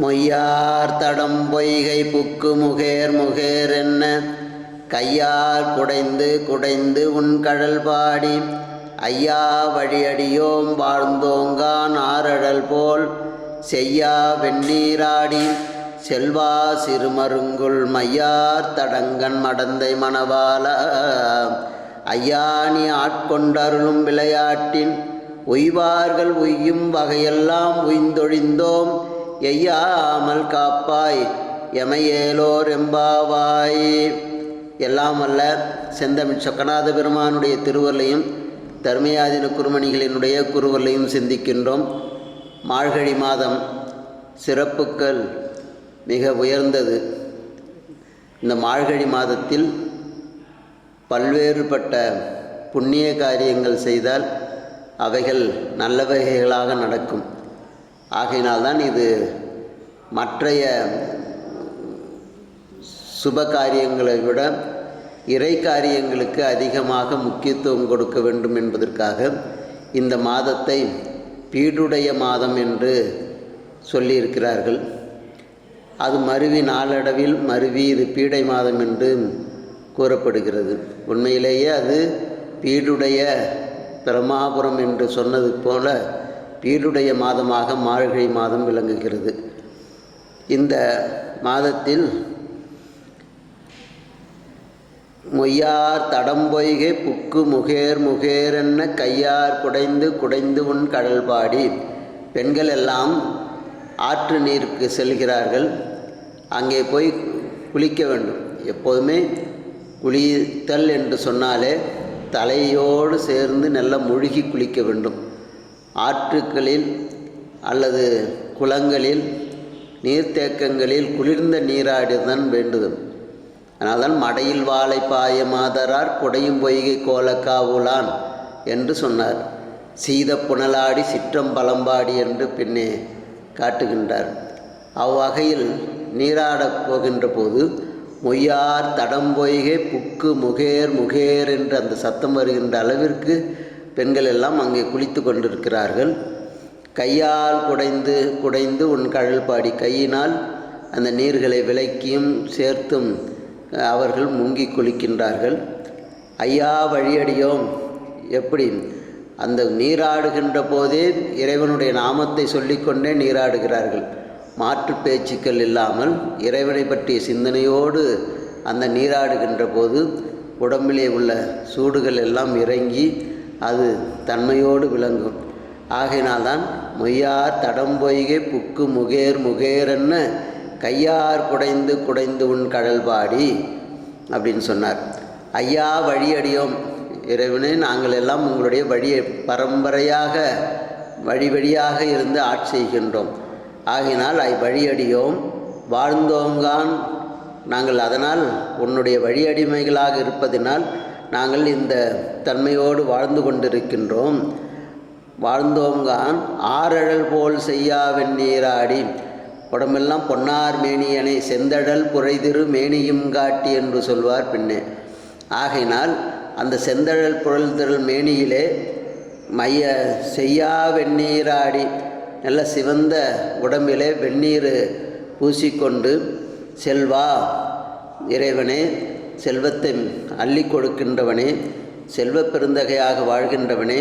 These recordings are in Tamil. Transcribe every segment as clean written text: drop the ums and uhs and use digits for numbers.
மொய்யார் தடம் பொய்கை புக்கு முகேர் முகேர் என்ன கையார் குடைந்து குடைந்து உன் கடல் பாடி ஐயா வழியடியோம் வாழ்ந்தோங்கான் ஆரடல் போல் செய்யா வெந்நீராடி செல்வா சிறுமருங்குல் மையார் தடங்கன் மடந்தை மணவாள ஐயா நீ ஆட்கொண்டருளும் விளையாட்டின் உய்வார்கள் உய்யும் வகையெல்லாம் உய்ந்தொழிந்தோம் எய்யாமல் காப்பாய் எமையேலோர் எம்பாவாய். எல்லாம் அல்ல செந்தமிழ் சொக்கநாத பெருமானுடைய திருவருளையும் தர்மயாதீன குருமணிகளினுடைய குருவருளையும் சிந்திக்கின்றோம். மார்கழி மாதம் சிறப்புக்கள் மிக உயர்ந்தது. இந்த மார்கழி மாதத்தில் பல்வேறுபட்ட புண்ணிய காரியங்கள் செய்தால் அவைகள் நல்லவைகளாக நடக்கும். ஆகையினால்தான் இது மற்றைய சுப காரியங்களை விட இறை காரியங்களுக்கு அதிகமாக முக்கியத்துவம் கொடுக்க வேண்டும் என்பதற்காக இந்த மாதத்தை பீடுடைய மாதம் என்று சொல்லியிருக்கிறார்கள். அது மருவி நாளடைவில் மருவி இது பீடை மாதம் என்று கூறப்படுகிறது. உண்மையிலேயே அது பீடுடைய பிரமாபுரம் என்று சொன்னது போல பீடுடைய மாதமாக மார்கழி மாதம் விளங்குகிறது. இந்த மாதத்தில் மொய்யார் தடம்பொய்கை புக்கு முகேர் முகேரென்ன கையார் குடைந்து குடைந்து உன் கடல் பாடி. பெண்கள் எல்லாம் ஆற்று நீருக்கு செல்கிறார்கள். அங்கே போய் குளிக்க வேண்டும். எப்போதுமே குளித்தல் என்று சொன்னாலே தலையோடு சேர்ந்து நல்லா முழுகி குளிக்க வேண்டும். ஆற்றுக்களில் அல்லது குளங்களில் நீர்த்தேக்கங்களில் குளிர்ந்த நீராடிதான் வேண்டுதல். அதனால்தான் மடையில் வாழை பாய மாதரார் குடையும் பொய்கை கோலக்காவுலான் என்று சொன்னார். சீத புனலாடி சிற்றம் பலம்பாடி என்று பின்னே காட்டுகின்றார். அவ்வகையில் நீராடப் போகின்ற போது மொய்யார் தடம்பொய்கை புக்கு முகேர் முகேர் என்று அந்த சத்தம் வருகின்ற அளவிற்கு பெண்கள் எல்லாம் அங்கே குளித்து கொண்டிருக்கிறார்கள். கையால் குடைந்து குடைந்து உன் கடல் பாடி. கையினால் அந்த நீர்களை விலக்கியும் சேர்த்தும் அவர்கள் முங்கி குளிக்கின்றார்கள். ஐயா வழியடியோம். எப்படி அந்த நீராடுகின்ற போதே இறைவனுடைய நாமத்தை சொல்லிக்கொண்டே நீராடுகிறார்கள். மாற்று பேச்சுக்கள் இல்லாமல் இறைவனை பற்றிய சிந்தனையோடு அந்த நீராடுகின்ற போது உடம்பிலே உள்ள சூடுகள் எல்லாம் இறங்கி அது தன்மையோடு விளங்கும். ஆகையினால்தான் மொய்யார் தடம்பொய்கை புக்கு முகேர் முகேரென்ன கையார் குடைந்து குடைந்து உன் கடல் பாடி அப்படின்னு சொன்னார். ஐயா வழியடியோம். இறைவனே நாங்கள் எல்லாம் உங்களுடைய வழியை பரம்பரையாக வழி வழியாக இருந்து ஆட்சி செய்கின்றோம். ஆகினால் வழியடியோம் வாழ்ந்தோங்கான். நாங்கள் அதனால் உன்னுடைய வழியடிமைகளாக இருப்பதினால் நாங்கள் இந்த தன்மையோடு வாழ்ந்து கொண்டிருக்கின்றோம். வாழ்ந்தோங்கான் ஆரழல் போல் செய்யா வெந்நீராடி. உடம்பெல்லாம் பொன்னார் மேனியனை செந்தழல் புரைதிரு மேனியும் காட்டி என்று சொல்வார் பின்னே. ஆகையினால் அந்த செந்தழல் புரள்திரள் மேனியிலே மைய செய்யா வெந்நீராடி நல்ல சிவந்த உடம்பிலே வெந்நீர் பூசிக்கொண்டு செல்வா இறைவனே, செல்வத்தை அள்ளி கொடுக்கின்றவனே, செல்வ பெருந்தகையாக வாழ்கின்றவனே,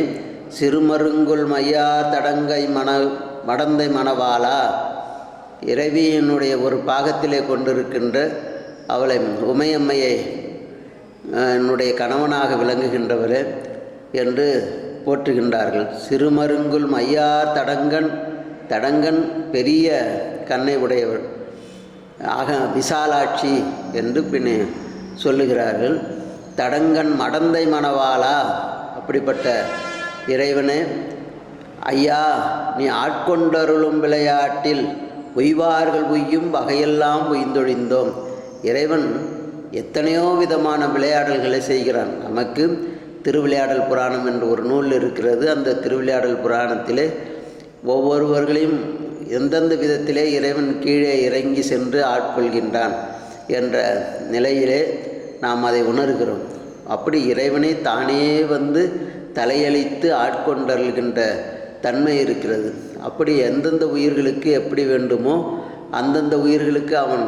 சிறுமருங்குல் மையார் தடங்கை மடந்தை மணவாளா. இறைவியினுடைய ஒரு பாகத்திலே கொண்டிருக்கின்ற அவளை உமையம்மையை என்னுடைய கணவனாக விளங்குகின்றவரே என்று போற்றுகின்றார்கள். சிறுமருங்குல் மையார் தடங்கன். தடங்கன் பெரிய கண்ணை உடையவர். ஆக விசாலாட்சி என்று பின்னே சொல்லுகிறார்கள். தடங்கன் மடந்தை மணவாளா. அப்படிப்பட்ட இறைவனே, ஐயா நீ ஆட்கொண்டருளும் விளையாட்டில் உய்வார்கள் உய்யும் வகையெல்லாம் உய்ந்தொழிந்தோம். இறைவன் எத்தனையோ விதமான விளையாடல்களை செய்கிறான். நமக்கு திருவிளையாடல் புராணம் என்று ஒரு நூல் இருக்கிறது. அந்த திருவிளையாடல் புராணத்திலே ஒவ்வொருவர்களையும் எந்தெந்த விதத்திலே இறைவன் கீழே இறங்கி சென்று ஆட்கொள்கின்றான் என்ற நிலையிலே நாம் அதை உணர்கிறோம். அப்படி இறைவனை தானே வந்து தலையளித்து ஆட்கொண்டருள்கின்ற தன்மை இருக்கிறது. அப்படி எந்தெந்த உயிர்களுக்கு எப்படி வேண்டுமோ அந்தந்த உயிர்களுக்கு அவன்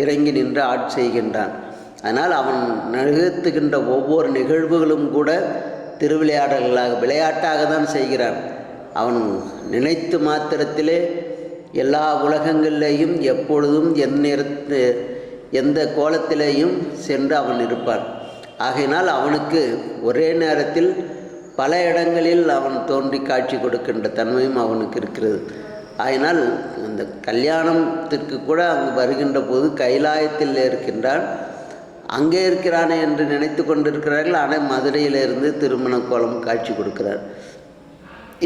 இறங்கி நின்று ஆட்செய்கின்றான். அதனால் அவன் நிகழ்த்துகின்ற ஒவ்வொரு நிகழ்வுகளும் கூட திருவிளையாடல்களாக விளையாட்டாக தான் செய்கிறான். அவன் நினைத்து மாத்திரத்திலே எல்லா உலகங்களிலேயும் எப்பொழுதும் எந்த கோலத்திலேயும் சென்று அவன் இருப்பான். ஆகையினால் அவனுக்கு ஒரே நேரத்தில் பல இடங்களில் அவன் தோன்றி காட்சி கொடுக்கின்ற தன்மையும் அவனுக்கு இருக்கிறது. ஆகையினால் அந்த கல்யாணத்திற்கு கூட அங்கு வருகின்ற போது கைலாயத்தில் இருக்கின்றான், அங்கே இருக்கிறானே என்று நினைத்து கொண்டிருக்கிறார்கள். ஆனால் மதுரையிலிருந்து திருமண கோலம் காட்சி கொடுக்கிறார்.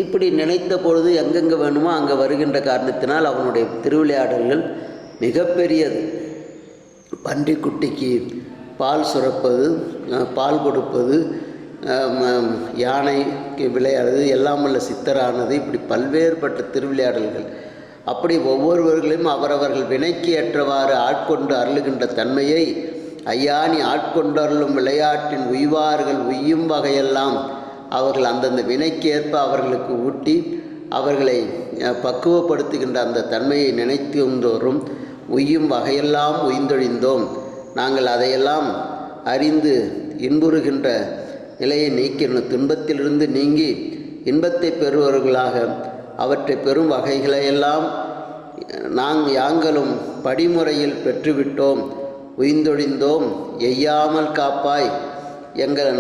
இப்படி நினைத்த பொழுது எங்கெங்கே வேணுமோ அங்கே வருகின்ற காரணத்தினால் அவனுடைய திருவிளையாடல்கள் மிகப்பெரியது. பன்றிக்குட்டிக்கு பால் சுரப்பது, பால் கொடுப்பது, யானைக்கு விளையாடுறது, எல்லாம் உள்ள சித்தரானது, இப்படி பல்வேறுபட்ட திருவிளையாடல்கள். அப்படி ஒவ்வொருவர்களையும் அவரவர்கள் வினைக்கு ஏற்றவாறு ஆட்கொண்டு அருளுகின்ற தன்மையை ஐயா நீ ஆட்கொண்டு அருளும் விளையாட்டின் உய்வார்கள் உய்யும் வகையெல்லாம் அவர்கள் அந்தந்த வினைக்கேற்ப அவர்களுக்கு ஊட்டி அவர்களை பக்குவப்படுத்துகின்ற அந்த தன்மையை நினைத்துந்தோறும் உய்யும் வகையெல்லாம் உய்ந்தொழிந்தோம். நாங்கள் அதையெல்லாம் அறிந்து இன்புறுகின்ற நிலையை நீக்கின துன்பத்திலிருந்து நீங்கி இன்பத்தை பெறுவர்களாக அவற்றை பெறும் வகைகளையெல்லாம் யாங்களும் படிமுறையில் பெற்றுவிட்டோம், உய்ந்தொழிந்தோம். எய்யாமல் காப்பாய்,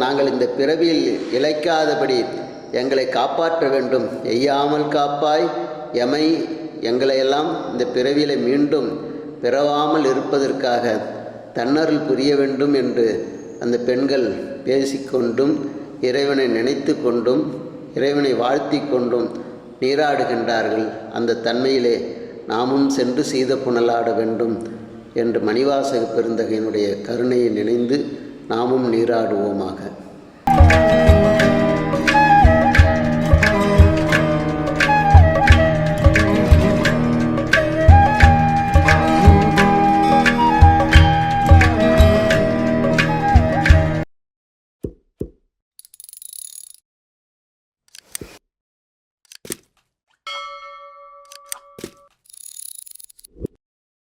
நாங்கள் இந்த பிறவியில் இழைக்காதபடி எங்களை காப்பாற்ற வேண்டும். எய்யாமல் காப்பாய் எமை, எங்களையெல்லாம் இந்த பிறவியில் மீண்டும் பிறவாமல் இருப்பதற்காக தன்னருள் புரிய வேண்டும் என்று அந்த பெண்கள் பேசிக்கொண்டும் இறைவனை நினைத்து கொண்டும் இறைவனை வாழ்த்தி கொண்டும் நீராடுகின்றார்கள். அந்த தன்மையிலே நாமும் சென்று சீத புனலாட வேண்டும் என்று மணிவாசக பெருந்தகையினுடைய கருணையை நினைந்து நாமும் நீராடுவோமாக.